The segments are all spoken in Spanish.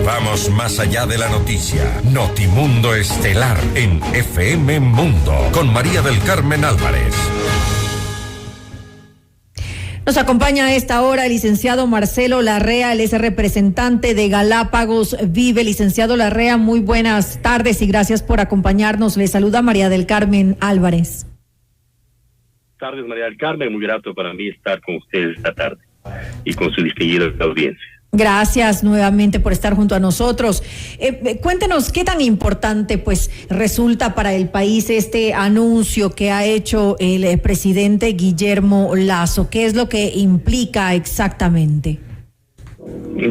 Vamos más allá de la noticia. Notimundo Estelar en FM Mundo con María del Carmen Álvarez. Nos acompaña a esta hora el licenciado Marcelo Larrea, él es representante de Galápagos Vive. Licenciado Larrea, muy buenas tardes y gracias por acompañarnos. Le saluda María del Carmen Álvarez. Buenas tardes, María del Carmen, muy grato para mí estar con ustedes esta tarde y con su distinguida audiencia. Gracias nuevamente por estar junto a nosotros. Cuéntenos qué tan importante resulta para el país este anuncio que ha hecho el presidente Guillermo Lasso. ¿Qué es lo que implica exactamente?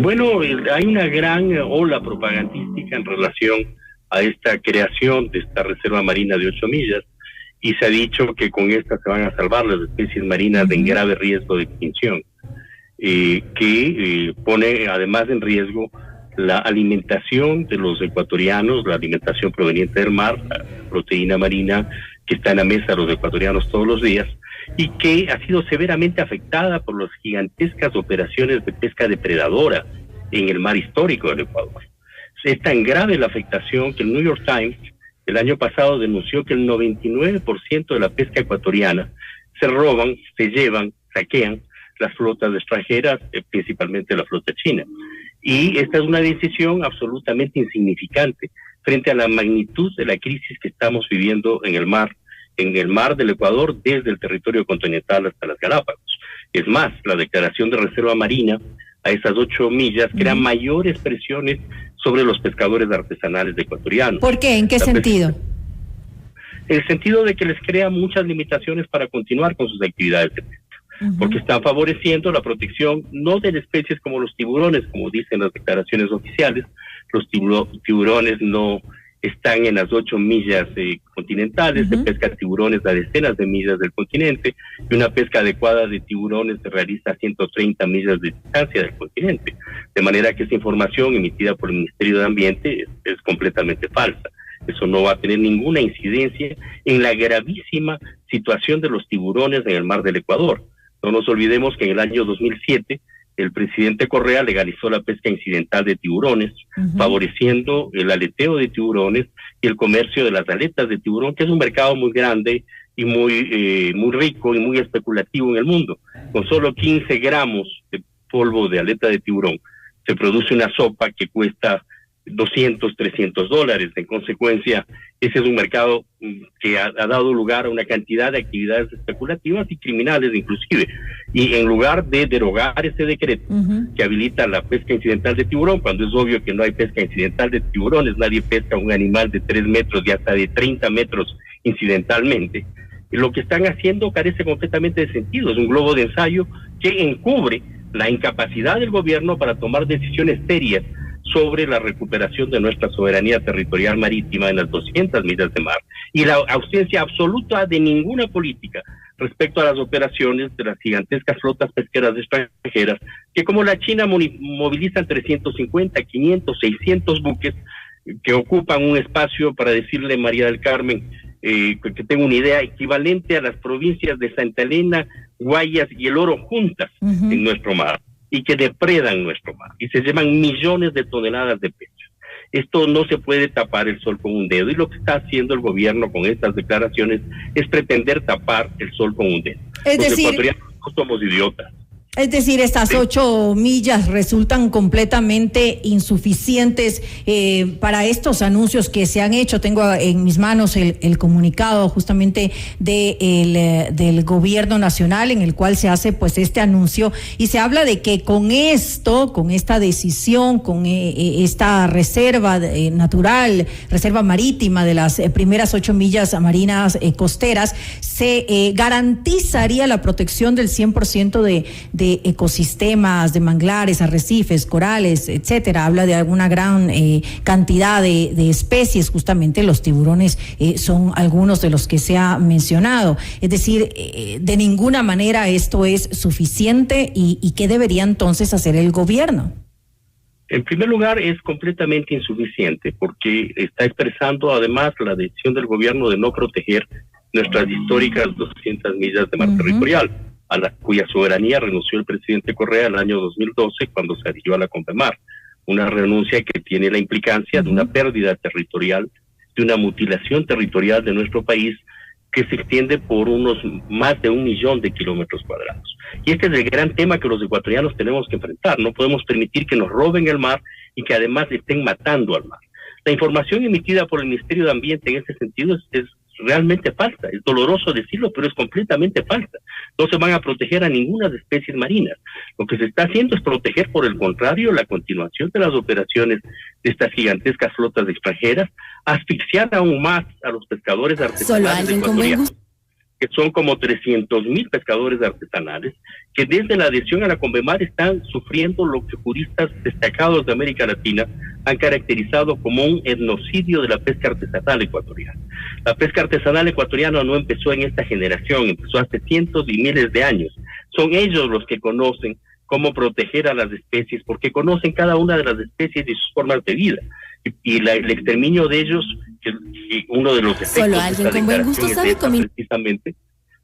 Bueno, hay una gran ola propagandística en relación a esta creación de esta reserva marina de 8 millas y se ha dicho que con esta se van a salvar las especies marinas en grave riesgo de extinción. Que pone además en riesgo la alimentación de los ecuatorianos, la alimentación proveniente del mar, la proteína marina que está en la mesa de los ecuatorianos todos los días y que ha sido severamente afectada por las gigantescas operaciones de pesca depredadora en el mar histórico del Ecuador. Es tan grave la afectación que el New York Times el año pasado denunció que el 99% de la pesca ecuatoriana se roban, se llevan, saquean las flotas extranjeras, principalmente la flota china. Y esta es una decisión absolutamente insignificante frente a la magnitud de la crisis que estamos viviendo en el mar del Ecuador, desde el territorio continental hasta las Galápagos. Es más, la declaración de reserva marina a esas 8 millas crea mayores presiones sobre los pescadores artesanales ecuatorianos. ¿Por qué? ¿En qué sentido? En el sentido de que les crea muchas limitaciones para continuar con sus actividades de pesca. Porque están favoreciendo la protección no de especies como los tiburones, como dicen las declaraciones oficiales. Los tiburones no están en las 8 millas continentales, se pesca tiburones a decenas de millas del continente, y una pesca adecuada de tiburones se realiza a 130 millas de distancia del continente. De manera que esa información emitida por el Ministerio de Ambiente es completamente falsa. Eso no va a tener ninguna incidencia en la gravísima situación de los tiburones en el mar del Ecuador. No nos olvidemos que en el año 2007 el presidente Correa legalizó la pesca incidental de tiburones, favoreciendo el aleteo de tiburones y el comercio de las aletas de tiburón, que es un mercado muy grande y muy rico y muy especulativo en el mundo. Con solo 15 gramos de polvo de aleta de tiburón se produce una sopa que cuesta $200, $300. En consecuencia, ese es un mercado que ha dado lugar a una cantidad de actividades especulativas y criminales inclusive. Y en lugar de derogar ese decreto que habilita la pesca incidental de tiburón, cuando es obvio que no hay pesca incidental de tiburones, nadie pesca un animal de 3 metros y hasta de 30 metros incidentalmente, lo que están haciendo carece completamente de sentido. Es un globo de ensayo que encubre la incapacidad del gobierno para tomar decisiones serias sobre la recuperación de nuestra soberanía territorial marítima en las 200 millas de mar y la ausencia absoluta de ninguna política respecto a las operaciones de las gigantescas flotas pesqueras extranjeras que, como la China, movilizan 350, 500, 600 buques que ocupan un espacio, para decirle, María del Carmen, que tengo una idea, equivalente a las provincias de Santa Elena, Guayas y El Oro juntas en nuestro mar, y que depredan nuestro mar y se llevan millones de toneladas de peces. Esto no se puede tapar el sol con un dedo, y lo que está haciendo el gobierno con estas declaraciones es pretender tapar el sol con un dedo. Los ecuatorianos no somos idiotas. Es decir, estas 8 millas resultan completamente insuficientes para estos anuncios que se han hecho. Tengo en mis manos el comunicado justamente del gobierno nacional, en el cual se hace este anuncio, y se habla de que con esta decisión, con esta reserva natural, reserva marítima de las primeras 8 millas marinas costeras, se garantizaría la protección del 100% de ecosistemas, de manglares, arrecifes, corales, etcétera. Habla de alguna gran cantidad de especies. Justamente los tiburones son algunos de los que se ha mencionado. Es decir, de ninguna manera esto es suficiente, y ¿qué debería entonces hacer el gobierno? En primer lugar, es completamente insuficiente, porque está expresando además la decisión del gobierno de no proteger nuestras históricas 200 millas de mar territorial, a la cuya soberanía renunció el presidente Correa el año 2012 cuando se adhirió a la CONPEMAR. una renuncia que tiene la implicancia de una pérdida territorial, de una mutilación territorial de nuestro país que se extiende por unos más de 1 millón de kilómetros cuadrados. Y este es el gran tema que los ecuatorianos tenemos que enfrentar. No podemos permitir que nos roben el mar y que además estén matando al mar. La información emitida por el Ministerio de Ambiente en ese sentido es realmente falsa. Es doloroso decirlo, pero es completamente falsa. No se van a proteger a ninguna de especies marinas. Lo que se está haciendo es proteger, por el contrario, la continuación de las operaciones de estas gigantescas flotas extranjeras, asfixiar aún más a los pescadores artesanales ecuatorianos, que son como 300,000 pescadores artesanales, que desde la adhesión a la CONVEMAR están sufriendo lo que juristas destacados de América Latina han caracterizado como un etnocidio de la pesca artesanal ecuatoriana. La pesca artesanal ecuatoriana no empezó en esta generación, empezó hace cientos y miles de años. Son ellos los que conocen cómo proteger a las especies, porque conocen cada una de las especies y sus formas de vida. Y el exterminio de ellos, que uno de los efectos de esta declaración es precisamente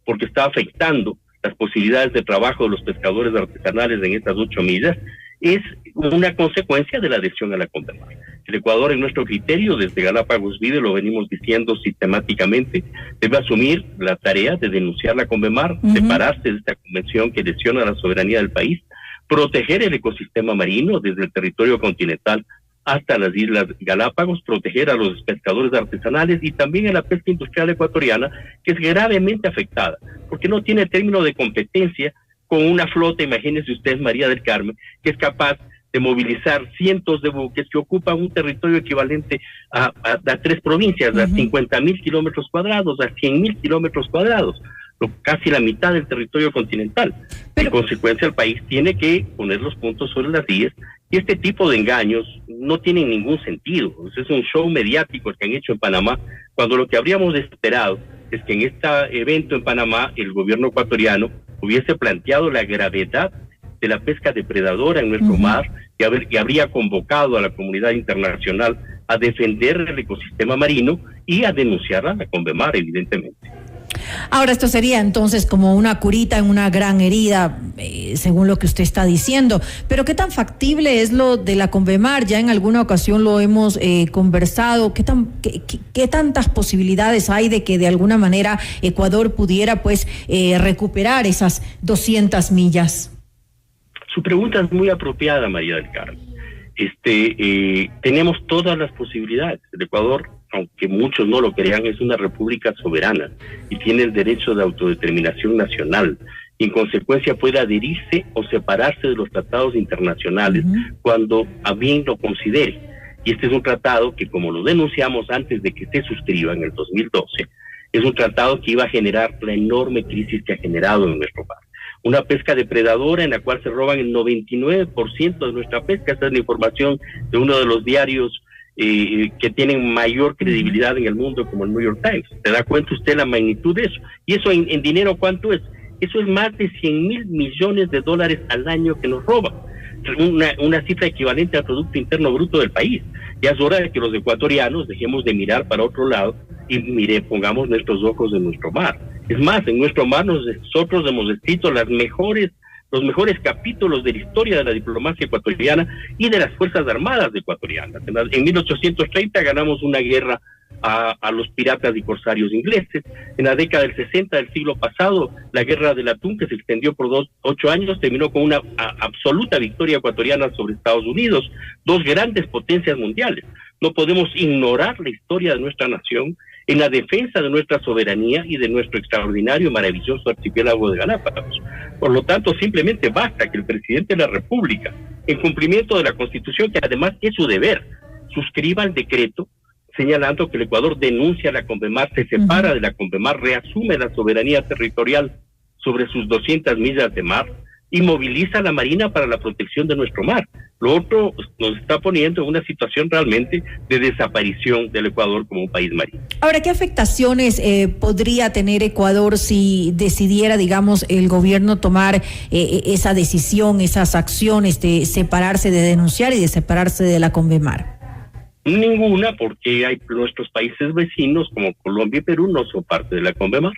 porque está afectando las posibilidades de trabajo de los pescadores artesanales en estas 8 millas, es una consecuencia de la adhesión a la CONVEMAR. El Ecuador, en nuestro criterio, desde Galápagos Vive, lo venimos diciendo sistemáticamente, debe asumir la tarea de denunciar la CONVEMAR, separarse de esta convención que lesiona la soberanía del país, proteger el ecosistema marino desde el territorio continental hasta las Islas Galápagos, proteger a los pescadores artesanales y también a la pesca industrial ecuatoriana, que es gravemente afectada, porque no tiene término de competencia con una flota, imagínese usted, María del Carmen, que es capaz de movilizar cientos de buques que ocupan un territorio equivalente a 3 provincias, a 50,000 kilómetros cuadrados, a 100,000 kilómetros cuadrados, casi la mitad del territorio continental. En consecuencia, el país tiene que poner los puntos sobre las IES, y este tipo de engaños no tienen ningún sentido. Es un show mediático el que han hecho en Panamá, cuando lo que habríamos esperado es que en este evento en Panamá el gobierno ecuatoriano hubiese planteado la gravedad de la pesca depredadora en nuestro mar y habría convocado a la comunidad internacional a defender el ecosistema marino y a denunciarla a la CONVEMAR, evidentemente. Ahora, esto sería entonces como una curita en una gran herida, según lo que usted está diciendo. Pero ¿qué tan factible es lo de la CONVEMAR? Ya en alguna ocasión lo hemos conversado. ¿Qué tantas posibilidades hay de que de alguna manera Ecuador pudiera pues recuperar esas 200 millas? Su pregunta es muy apropiada, María del Carmen. Tenemos todas las posibilidades. El Ecuador, aunque muchos no lo crean, es una república soberana y tiene el derecho de autodeterminación nacional. Y en consecuencia puede adherirse o separarse de los tratados internacionales cuando a bien lo considere. Y este es un tratado que, como lo denunciamos antes de que se suscriba en el 2012, es un tratado que iba a generar la enorme crisis que ha generado en nuestro país. Una pesca depredadora en la cual se roban el 99% de nuestra pesca. Esta es la información de uno de los diarios que tienen mayor credibilidad en el mundo, como el New York Times. ¿Se da cuenta usted la magnitud de eso? Y eso en dinero, ¿cuánto es? Eso es más de 100,000 millones de dólares al año que nos roban. Una cifra equivalente al Producto Interno Bruto del país. Ya es hora de que los ecuatorianos dejemos de mirar para otro lado y pongamos nuestros ojos en nuestro mar. Es más, en nuestro mar nosotros hemos escrito los mejores capítulos de la historia de la diplomacia ecuatoriana y de las Fuerzas Armadas ecuatorianas. En 1830 ganamos una guerra a los piratas y corsarios ingleses. En la década del 60 del siglo pasado, la guerra del atún, que se extendió por 8 años, terminó con una absoluta victoria ecuatoriana sobre Estados Unidos, 2 grandes potencias mundiales. No podemos ignorar la historia de nuestra nación en la defensa de nuestra soberanía y de nuestro extraordinario y maravilloso archipiélago de Galápagos. Por lo tanto, simplemente basta que el presidente de la República, en cumplimiento de la Constitución, que además es su deber, suscriba el decreto señalando que el Ecuador denuncia a la CONVEMAR, se separa de la CONVEMAR, reasume la soberanía territorial sobre sus 200 millas de mar y moviliza a la Marina para la protección de nuestro mar. Lo otro nos está poniendo en una situación realmente de desaparición del Ecuador como un país marino. Ahora, ¿qué afectaciones podría tener Ecuador si decidiera, digamos, el gobierno tomar esa decisión, esas acciones de separarse, de denunciar y de separarse de la CONVEMAR? Ninguna, porque hay nuestros países vecinos como Colombia y Perú no son parte de la CONVEMAR.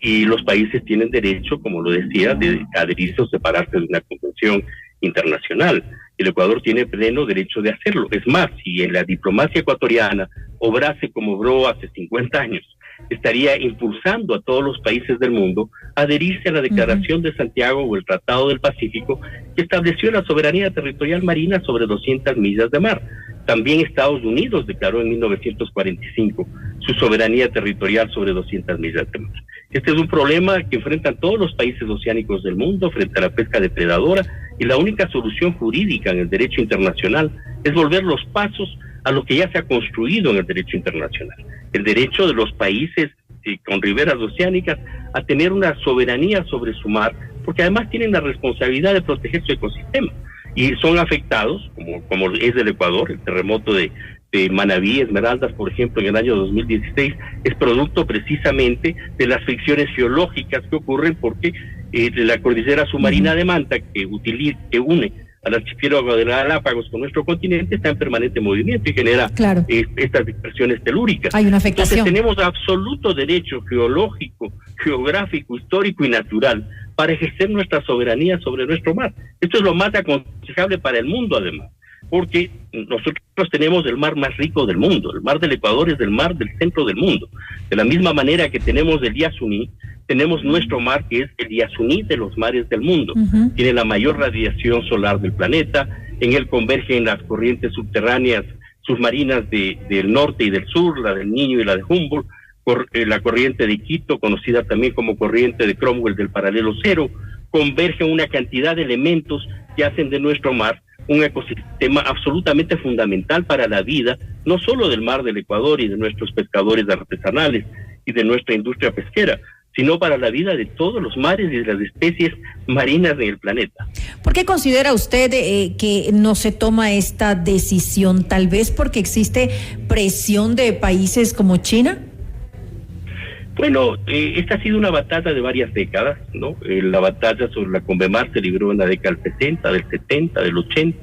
Y los países tienen derecho, como lo decía, de adherirse o separarse de una convención internacional. El Ecuador tiene pleno derecho de hacerlo. Es más, si en la diplomacia ecuatoriana obrase como obró hace 50 años, estaría impulsando a todos los países del mundo a adherirse a la Declaración de Santiago o el Tratado del Pacífico, que estableció la soberanía territorial marina sobre 200 millas de mar. También Estados Unidos declaró en 1945 su soberanía territorial sobre 200 millas de mar. Este es un problema que enfrentan todos los países oceánicos del mundo frente a la pesca depredadora, y la única solución jurídica en el derecho internacional es volver los pasos a lo que ya se ha construido en el derecho internacional. El derecho de los países con riberas oceánicas a tener una soberanía sobre su mar, porque además tienen la responsabilidad de proteger su ecosistema. Y son afectados, como es el Ecuador, el terremoto de Manabí, Esmeraldas, por ejemplo, en el año 2016, es producto precisamente de las fricciones geológicas que ocurren porque la cordillera submarina de Manta, que une al archipiélago de Galápagos con nuestro continente, está en permanente movimiento y genera estas dispersiones telúricas. Hay una afectación. Entonces tenemos absoluto derecho geológico, geográfico, histórico y natural para ejercer nuestra soberanía sobre nuestro mar. Esto es lo más aconsejable para el mundo, además, porque nosotros tenemos el mar más rico del mundo. El mar del Ecuador es el mar del centro del mundo. De la misma manera que tenemos el Yasuní, tenemos nuestro mar, que es el Yasuní de los mares del mundo. Tiene la mayor radiación solar del planeta. En él convergen las corrientes subterráneas submarinas del norte y del sur, la del Niño y la de Humboldt, la corriente de Quito, conocida también como corriente de Cromwell del paralelo cero. Convergen una cantidad de elementos que hacen de nuestro mar un ecosistema absolutamente fundamental para la vida, no solo del mar del Ecuador y de nuestros pescadores artesanales y de nuestra industria pesquera, sino para la vida de todos los mares y de las especies marinas en el planeta. ¿Por qué considera usted que no se toma esta decisión? ¿Tal vez porque existe presión de países como China? Bueno, esta ha sido una batalla de varias décadas, ¿no? La batalla sobre la Convemar se libró en la década del 60, del 70, del 80.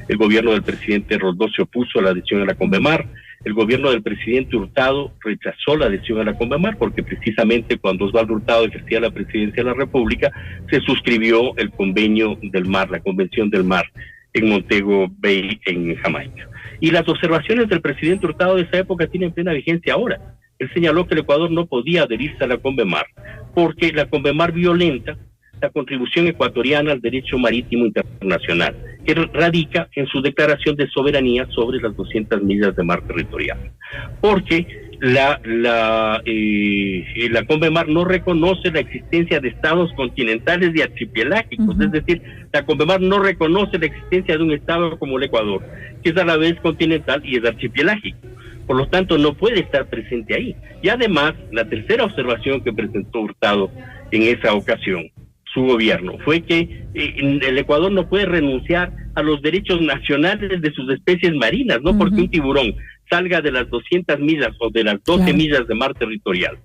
El gobierno del presidente Rodó se opuso a la adhesión a la Convemar. El gobierno del presidente Hurtado rechazó la adhesión a la Convemar porque precisamente cuando Osvaldo Hurtado ejercía la presidencia de la República se suscribió el convenio del mar, la Convención del Mar en Montego Bay, en Jamaica. Y las observaciones del presidente Hurtado de esa época tienen plena vigencia ahora. Él señaló que el Ecuador no podía adherirse a la Convemar porque la Convemar violenta la contribución ecuatoriana al derecho marítimo internacional, que radica en su declaración de soberanía sobre las 200 millas de mar territorial. Porque la Convemar no reconoce la existencia de estados continentales y archipelágicos, es decir, la Convemar no reconoce la existencia de un estado como el Ecuador, que es a la vez continental y es archipelágico. Por lo tanto, no puede estar presente ahí. Y además, la tercera observación que presentó Hurtado en esa ocasión, su gobierno, fue que el Ecuador no puede renunciar a los derechos nacionales de sus especies marinas, no porque un tiburón salga de las 200 millas o de las 12 millas de mar territorial.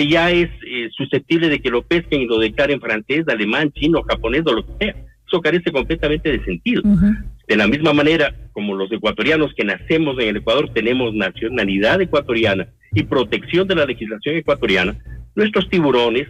Ya es susceptible de que lo pesquen y lo declaren francés, alemán, chino, japonés o lo que sea. Eso carece completamente de sentido. De la misma manera, como los ecuatorianos que nacemos en el Ecuador tenemos nacionalidad ecuatoriana y protección de la legislación ecuatoriana, nuestros tiburones,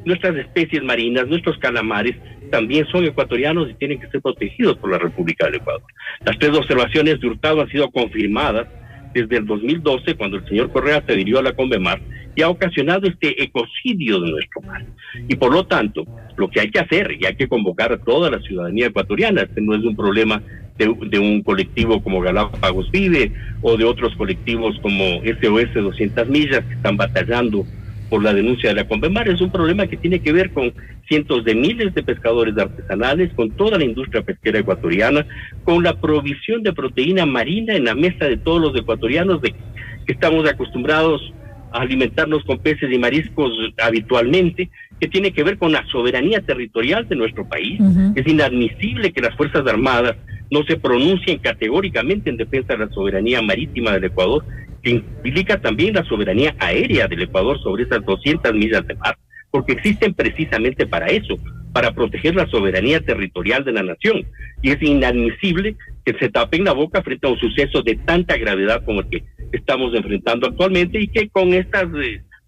nuestras especies marinas, nuestros calamares, también son ecuatorianos y tienen que ser protegidos por la República del Ecuador. Las tres observaciones de Hurtado han sido confirmadas desde el 2012, cuando el señor Correa se adhirió a la Convemar, y ha ocasionado este ecocidio de nuestro mar. Y por lo tanto, lo que hay que hacer, y hay que convocar a toda la ciudadanía ecuatoriana, este no es un problema de un colectivo como Galápagos Vive, o de otros colectivos como SOS 200 Millas, que están batallando por la denuncia de la Convemar, es un problema que tiene que ver con cientos de miles de pescadores artesanales, con toda la industria pesquera ecuatoriana, con la provisión de proteína marina en la mesa de todos los ecuatorianos, que estamos acostumbrados a alimentarnos con peces y mariscos habitualmente, que tiene que ver con la soberanía territorial de nuestro país. Es inadmisible que las Fuerzas Armadas no se pronuncien categóricamente en defensa de la soberanía marítima del Ecuador, que implica también la soberanía aérea del Ecuador sobre esas 200 millas de mar, porque existen precisamente para eso, para proteger la soberanía territorial de la nación. Y es inadmisible que se tapen la boca frente a un suceso de tanta gravedad como el que estamos enfrentando actualmente, y que con estas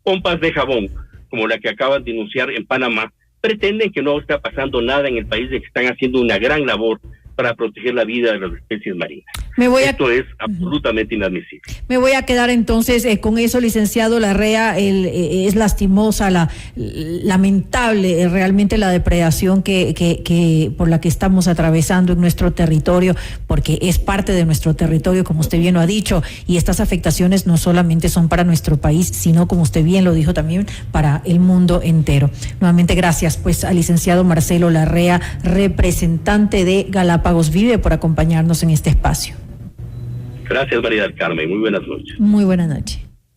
pompas de jabón, como la que acaban de denunciar en Panamá, pretenden que no está pasando nada en el país, de que están haciendo una gran labor para proteger la vida de las especies marinas. Esto es absolutamente inadmisible. Me voy a quedar entonces con eso, licenciado Larrea. Es lastimosa, lamentable realmente la depredación que por la que estamos atravesando en nuestro territorio, porque es parte de nuestro territorio, como usted bien lo ha dicho, y estas afectaciones no solamente son para nuestro país, sino, como usted bien lo dijo, también para el mundo entero. Nuevamente, gracias pues al licenciado Marcelo Larrea, representante de Galápagos Vive, por acompañarnos en este espacio. Gracias, María del Carmen. Muy buenas noches. Muy buenas noches.